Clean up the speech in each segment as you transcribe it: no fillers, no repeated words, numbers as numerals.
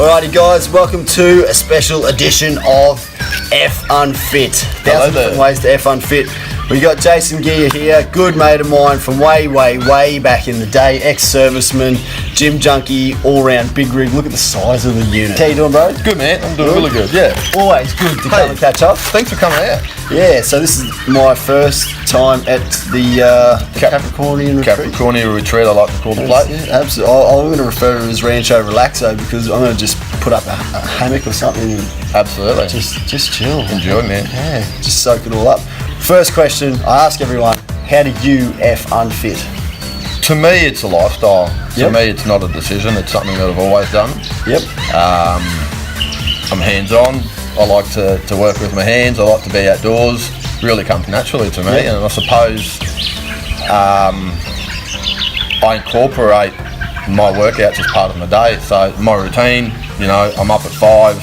Alrighty guys, welcome to a special edition of F Unfit. 1,000 different ways to F Unfit. We got Jason Gear here, good mate of mine from way back in the day, ex-serviceman, gym junkie, all-round big rig. Look at the size of the unit. How you doing, bro? Good, man. I'm doing really good. Yeah. Always good to come and catch up. Thanks for coming out. Yeah, so this is my first time at the Capricornian Retreat. Capricornian Retreat, I like to call the place. Yeah, absolutely. I'm going to refer to it as Rancho Relaxo because I'm going to just put up a hammock or something and absolutely just chill. Enjoy, man. Yeah, just soak it all up. First question I ask everyone: how do you F Unfit? To me, it's a lifestyle. To me, it's not a decision. It's something that I've always done. Yep. I'm hands-on. I like to work with my hands. I like to be outdoors. Really comes naturally to me, and I suppose I incorporate my workouts as part of my day. So my routine, you know, I'm up at 5,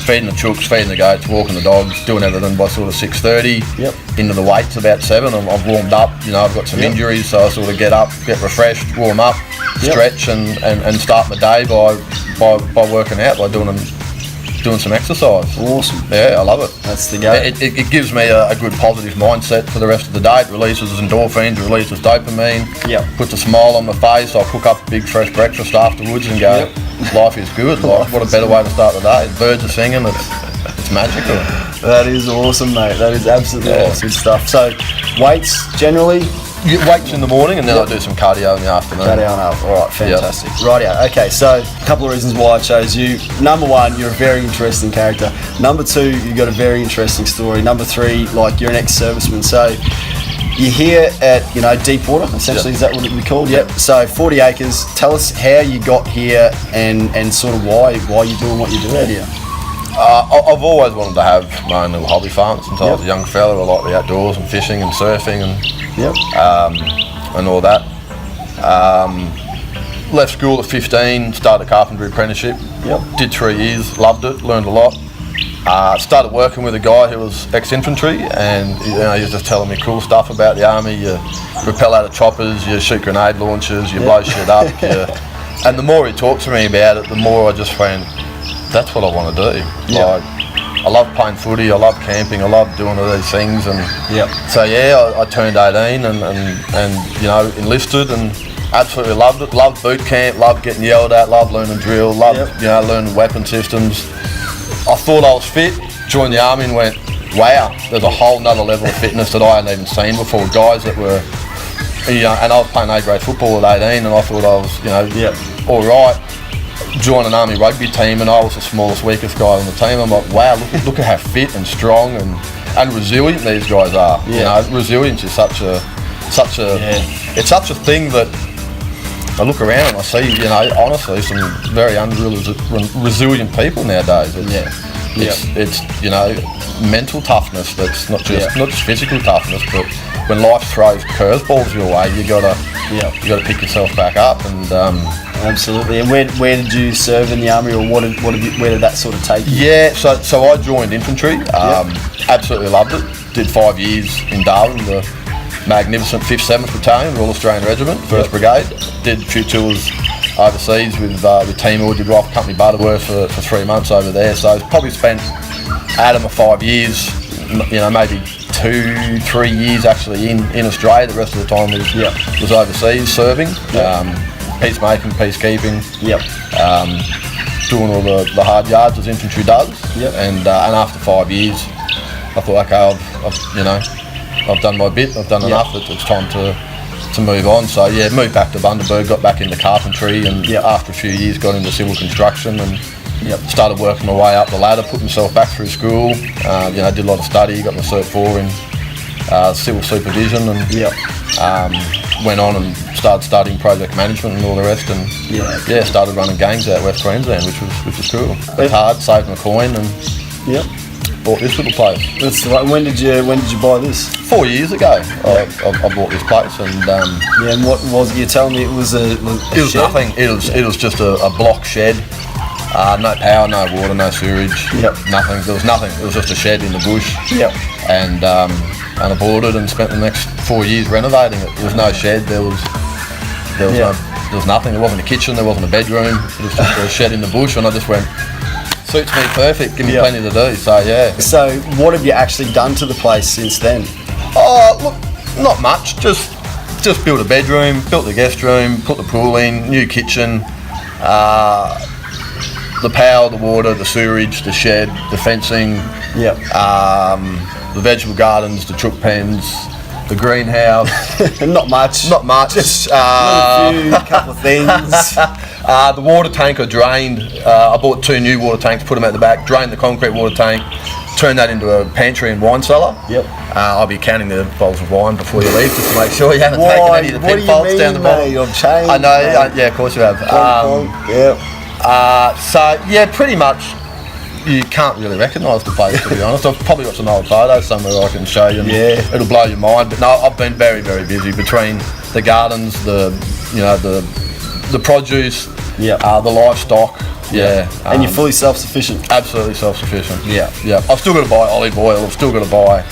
feeding the chooks, feeding the goats, walking the dogs, doing everything by sort of 6:30. Yep. Into the weights about 7. I've warmed up. You know, I've got some injuries, so I sort of get up, get refreshed, warm up, stretch, and start my day by working out, by doing some exercise. Awesome. Yeah, I love it. That's the go. It gives me a good positive mindset for the rest of the day. It releases endorphins, releases dopamine. Yeah. Puts a smile on my face. I'll cook up a big fresh breakfast afterwards and go, life is good. Like, what a better way to start the day. Birds are singing. It's magical. That is awesome, mate. That is absolutely awesome stuff. So, weights generally? Weights in the morning, and then I do some cardio in the afternoon. Cardio and after. All right, fantastic. Rightio. Okay, so a couple of reasons why I chose you. Number 1, you're a very interesting character. Number 2, you've got a very interesting story. Number 3, like you're an ex-serviceman. So you're here at, you know, deep water, essentially. Is that what it would be called? Yep. So 40 acres. Tell us how you got here and sort of why you're doing what you do out here. I've always wanted to have my own little hobby farm since I was a young fella. I like the outdoors and fishing and surfing and all that. Left school at 15, started a carpentry apprenticeship. Did 3 years, loved it, learned a lot. Started working with a guy who was ex-infantry, and he was just telling me cool stuff about the army. You rappel out of choppers, you shoot grenade launchers, you blow shit up. And the more he talked to me about it, the more I just went, that's what I want to do. Like, I love playing footy, I love camping, I love doing all these things, and so I turned 18 and you know, enlisted and absolutely loved it. Loved boot camp, loved getting yelled at, loved learning drill, loved you know, learning weapon systems. I thought I was fit, joined the army and went, wow, there's a whole nother level of fitness that I hadn't even seen before. Guys that were, you know, and I was playing A-grade football at 18 and I thought I was, you know, all right. Joined an army rugby team and I was the smallest, weakest guy on the team. I'm like, wow, look at how fit and strong and resilient these guys are. You know, resilience is such a it's such a thing that I look around and I see, you know, honestly, some very resilient people nowadays. It's you know, mental toughness. That's not just physical toughness, but when life throws curveballs your way, you gotta pick yourself back up and. Absolutely. And where did you serve in the army, or where did that sort of take you? Yeah, so I joined infantry. Absolutely loved it. Did 5 years in Darwin, the magnificent 5th 7th Battalion, Royal Australian Regiment, 1st Brigade. Did a few tours overseas with Timor. Did Rifle Company Butterworth for 3 months over there. So probably spent out of my 5 years, you know, maybe 2-3 years actually in Australia. The rest of the time was overseas serving. Peacemaking, peacekeeping, doing all the hard yards as infantry does, and after 5 years, I thought, okay, I've done my bit, I've done enough. It's time to move on. So moved back to Bundaberg, got back into carpentry, and after a few years, got into civil construction and started working my way up the ladder. Put myself back through school. You know, did a lot of study, got my Cert 4 in civil supervision, and went on and started studying project management and all the rest, and started running gangs out West Queensland, which was cool. It's hard, saved my coin, and bought this little place. That's right. When did you buy this? 4 years ago. I bought this place, and and what was it? You're telling me it was a it was shed? nothing. It was just a block shed. No power, no water, no sewage. Nothing. There was nothing. It was just a shed in the bush. And I bought it and spent the next 4 years renovating it. There was no shed. There was no was nothing. There wasn't a kitchen, there wasn't a bedroom. It was just a shed in the bush, and I just went, suits me perfect. Give me plenty to do. So yeah. So what have you actually done to the place since then? Oh, look, not much. Just built a bedroom, built the guest room, put the pool in, new kitchen, the power, the water, the sewerage, the shed, the fencing, the vegetable gardens, the chook pens, the greenhouse. Not much. Just a couple of things. The water tank I drained. I bought 2 new water tanks, put them at the back, drained the concrete water tank, turned that into a pantry and wine cellar. Yep. I'll be counting the bottles of wine before you leave, just to make sure you haven't taken any of the pin faults down the bottom. I've changed. I know, yeah, of course you have. So yeah, pretty much you can't really recognise the place, to be honest. I've probably got some old photos somewhere I can show you. And it'll blow your mind. But no, I've been very, very busy between the gardens, the produce, the livestock. Yeah. And you're fully self-sufficient. Absolutely self-sufficient. Yeah. I've still got to buy olive oil. I've still got to buy,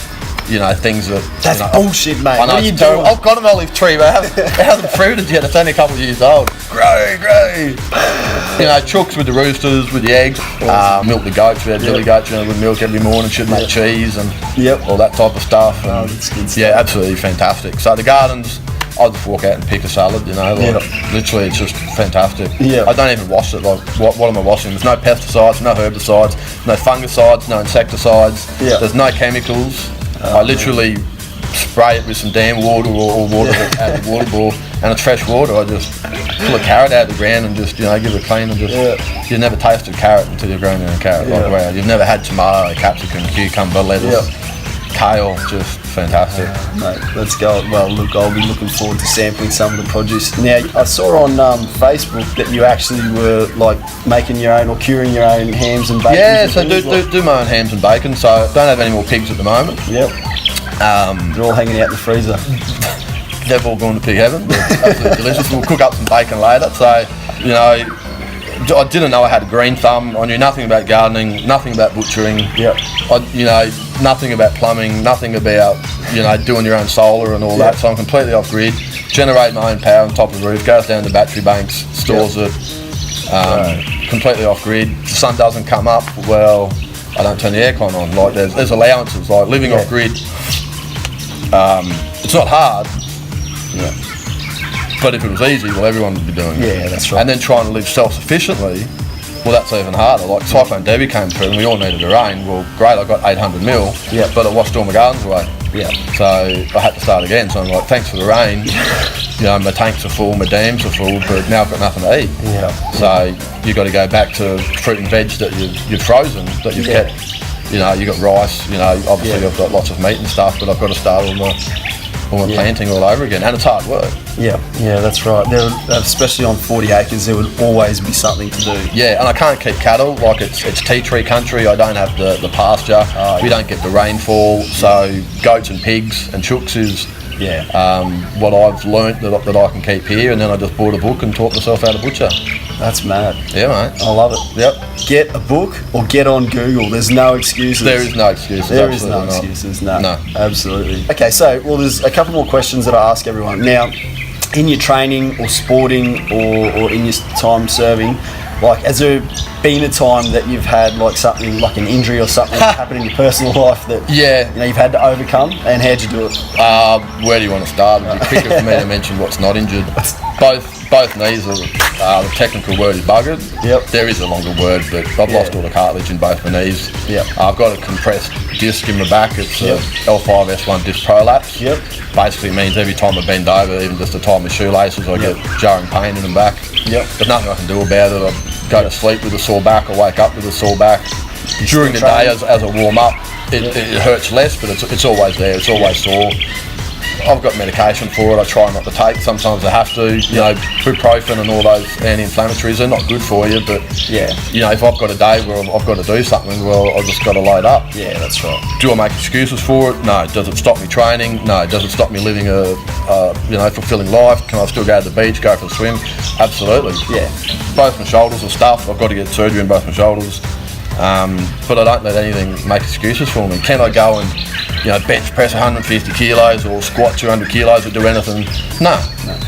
things that. That's bullshit, mate. I know, what are you doing? I've got an olive tree, but it hasn't fruited yet. It's only a couple of years old. Grow. Chooks with the roosters, with the eggs. Milk the goats. We had billy goats, with milk every morning. Should make cheese and all that type of stuff. That's good stuff. Yeah, absolutely fantastic. So the gardens, I'll just walk out and pick a salad, literally it's just fantastic. I don't even wash it, what am I washing? There's no pesticides, no herbicides, no fungicides, no insecticides, there's no chemicals. I literally spray it with some dam water or water out of the water bore, and it's fresh water. I just pull a carrot out of the ground and just, give it a clean and just, you've never tasted carrot until you've grown in a carrot. Wow. You've never had tomato, capsicum, cucumber, lettuce, kale, just fantastic. Mate, let's go. Well, look, I'll be looking forward to sampling some of the produce. Now, I saw on Facebook that you actually were making your own or curing your own hams and bacon. Yeah, so do my own hams and bacon. So don't have any more pigs at the moment. They're all hanging out in the freezer. They've all gone to pig heaven. They're absolutely delicious. We'll cook up some bacon later. So, I didn't know I had a green thumb. I knew nothing about gardening, nothing about butchering. Nothing about plumbing, nothing about, doing your own solar and all that. So I'm completely off grid. Generate my own power on top of the roof, goes down to battery banks, stores it. Completely off grid. The sun doesn't come up, well, I don't turn the aircon on. There's allowances. Living off grid, it's not hard. But if it was easy, everyone would be doing it. Yeah, that's right. And then trying to live self-sufficiently, that's even harder. Cyclone Debbie came through and we all needed the rain. Well, great, I got 800 mil, but it washed all my gardens away. So I had to start again. So I'm like, thanks for the rain. My tanks are full, my dams are full, but now I've got nothing to eat. So you've got to go back to fruit and veg that you've frozen, that you've kept. You've got rice, obviously I've got lots of meat and stuff, but I've got to start all my planting all over again, and it's hard work. Yeah, that's right. Especially on 40 acres, there would always be something to do. Yeah, and I can't keep cattle. It's tea tree country. I don't have the pasture. We don't get the rainfall. So goats and pigs and chooks is what I've learnt that I can keep here. And then I just bought a book and taught myself how to butcher. That's mad. Yeah, mate. I love it. Yep. Get a book or get on Google. There's no excuses. There is no excuses. There is no excuses. No. Absolutely. Okay, so there's a couple more questions that I ask everyone. Now, in your training or sporting or in your time serving, has there been a time that you've had something like an injury or something happen in your personal life that you've had to overcome, and how'd you do it? Where do you want to start? It'd be quicker for me to mention what's not injured. Both knees are the technical word is buggered. There is a longer word, but I've lost all the cartilage in both my knees. I've got a compressed disc in my back. It's a L5S1 disc prolapse. Basically means every time I bend over, even just to tie my shoelaces, I get jarring pain in the back. There's nothing I can do about it. I go to sleep with a sore back, I wake up with a sore back. During the day, as I warm up, it hurts less, but it's always there. It's always sore. I've got medication for it. I try not to take. Sometimes I have to. Ibuprofen and all those anti-inflammatories, they're not good for you. But if I've got a day where I've got to do something, well, I've just got to load up. Yeah, that's right. Do I make excuses for it? No. Does it stop me training? No. Does it stop me living a fulfilling life? Can I still go to the beach, go for a swim? Absolutely. Yeah. Both my shoulders are stuffed. I've got to get surgery in both my shoulders. But I don't let anything make excuses for me. Can I go and bench press 150 kilos or squat 200 kilos or do anything. No.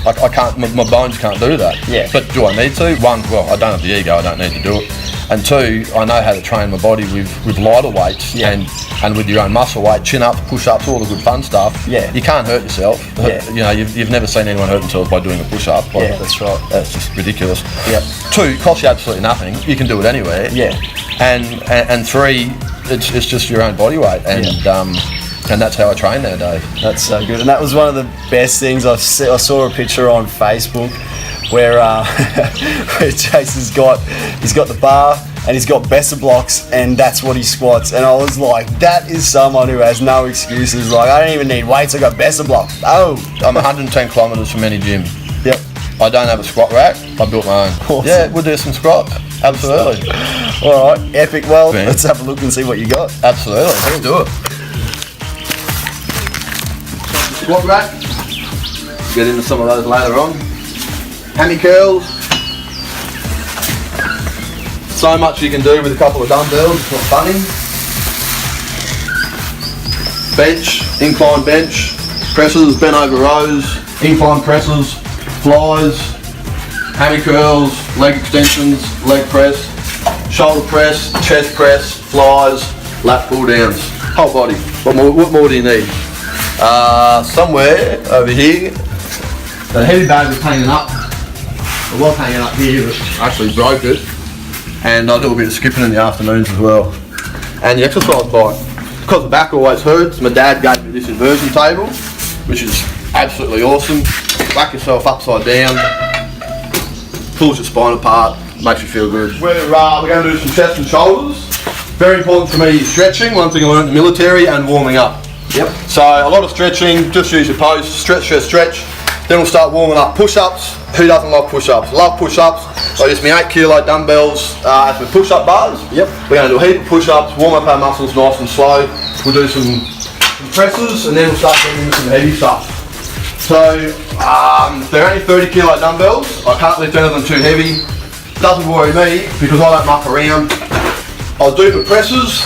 I can't. My bones can't do that. Yeah. But do I need to? One, well, I don't have the ego. I don't need to do it. And two, I know how to train my body with lighter weights and with your own muscle weight, chin-ups, push-ups, all the good fun stuff. Yeah. You can't hurt yourself. Yeah. You've never seen anyone hurt themselves by doing a push-up. Yeah, that's right. That's just ridiculous. Yeah. Two, it costs you absolutely nothing. You can do it anywhere. Yeah. And three, it's just your own body weight. And that's how I train nowadays. That's so good. And that was one of the best things I saw a picture on Facebook where Chase he's got the bar and he's got Besser blocks and that's what he squats. And I was like, that is someone who has no excuses. Like, I don't even need weights, I got Besser blocks. Oh, I'm 110 kilometres from any gym. Yep. I don't have a squat rack. I built my own. Awesome. Yeah, we'll do some squats. Absolutely. All right, epic. Well, let's have a look and see what you got. Absolutely. Let's do it. Squat rack. Get into some of those later on. Hammy curls. So much you can do with a couple of dumbbells. It's not funny. Bench, incline bench, presses, bent over rows, incline presses, flies, hammy curls, leg extensions, leg press, shoulder press, chest press, flies, lat pull downs, whole body. What more do you need? Somewhere over here, the heavy bag was hanging up. It was hanging up here, but actually broke it. And I do a bit of skipping in the afternoons as well. And the exercise bike. Because the back always hurts, my dad gave me this inversion table, which is absolutely awesome. Whack yourself upside down, pulls your spine apart, makes you feel good. We're going to do some chest and shoulders. Very important for me is stretching, one thing I learned in the military, and warming up. Yep. So a lot of stretching, just use your pose, stretch, stretch, stretch. Then we'll start warming up. Push-ups, who doesn't love push-ups? Love push-ups. I use my 8 kilo dumbbells as my push-up bars. Yep. We're going to do a heap of push-ups, warm up our muscles nice and slow. We'll do some presses and then we'll start getting into some heavy stuff. So they're only 30 kilo dumbbells. I can't lift anything too heavy. Doesn't worry me because I don't muck around. I'll do the presses,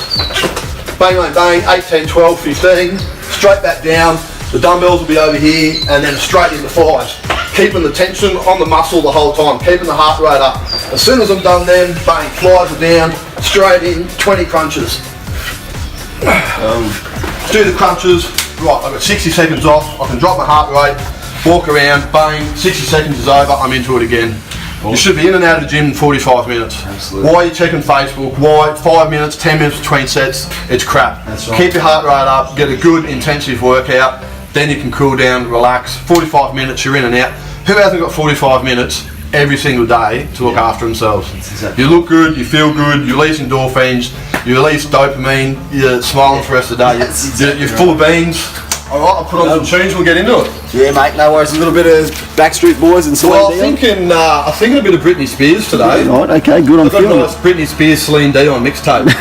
bang, bang, bang, 8, 10, 12, 15, straight back down. The dumbbells will be over here and then straight into flies. Keeping the tension on the muscle the whole time, keeping the heart rate up. As soon as I'm done then, bang, flies are down, straight in, 20 crunches. Do the crunches, right, I've got 60 seconds off, I can drop my heart rate, walk around, bang, 60 seconds is over, I'm into it again. You should be in and out of the gym in 45 minutes. Absolutely. Why are you checking Facebook? Why 5 minutes, 10 minutes between sets? It's crap. That's right. Keep your heart rate up, get a good intensive workout, then you can cool down, relax. 45 minutes, you're in and out. Who hasn't got 45 minutes every single day to look after themselves? Exactly. You look good, you feel good, you release endorphins, you release dopamine, you're smiling for the rest of the day, you're full of beans. Alright, I'll put on some tunes, we'll get into it. Yeah, mate, no worries. A little bit of Backstreet Boys and Celine Dion. I'm thinking a bit of Britney Spears today. Right, okay, good on I've got a feeling nice Britney Spears, Celine Dion mixtape.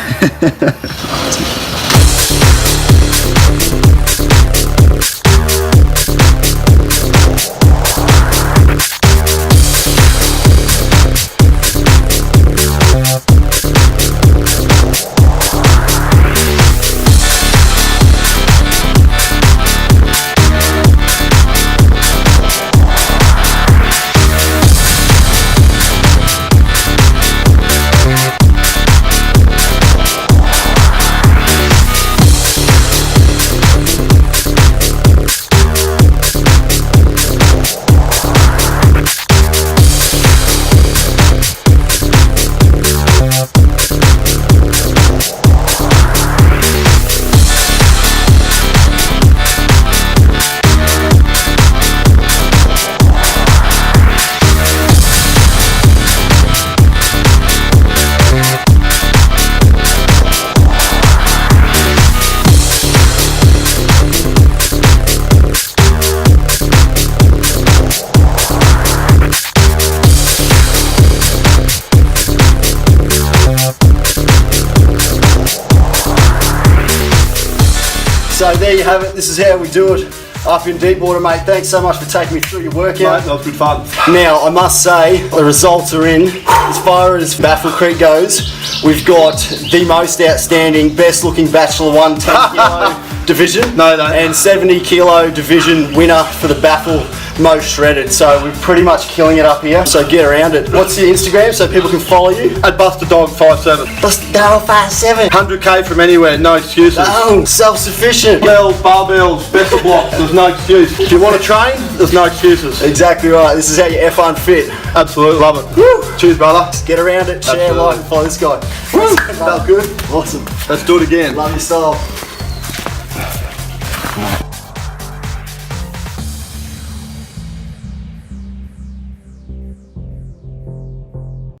So there you have it. This is how we do it up in deep water, mate. Thanks so much for taking me through your workout. Mate, that was good fun. Now, I must say, the results are in. As far as Baffle Creek goes, we've got the most outstanding, best looking bachelor 110 kilo division. No, no. And 70 kilo division winner for the Baffle most shredded. So we're pretty much killing it up here. So get around it. What's your Instagram so people can follow you? At BusterDog57. BusterDog57. 100k from anywhere, no excuses. Oh, self-sufficient. Bells, barbells, vessel blocks, there's no excuse. If you want to train, there's no excuses. Exactly right. This is how you F Unfit. Absolutely love it. Woo. Cheers, brother. Get around it, share, Absolutely. like, and follow this guy. Woo. Felt good. Awesome. Let's do it again. Love your style.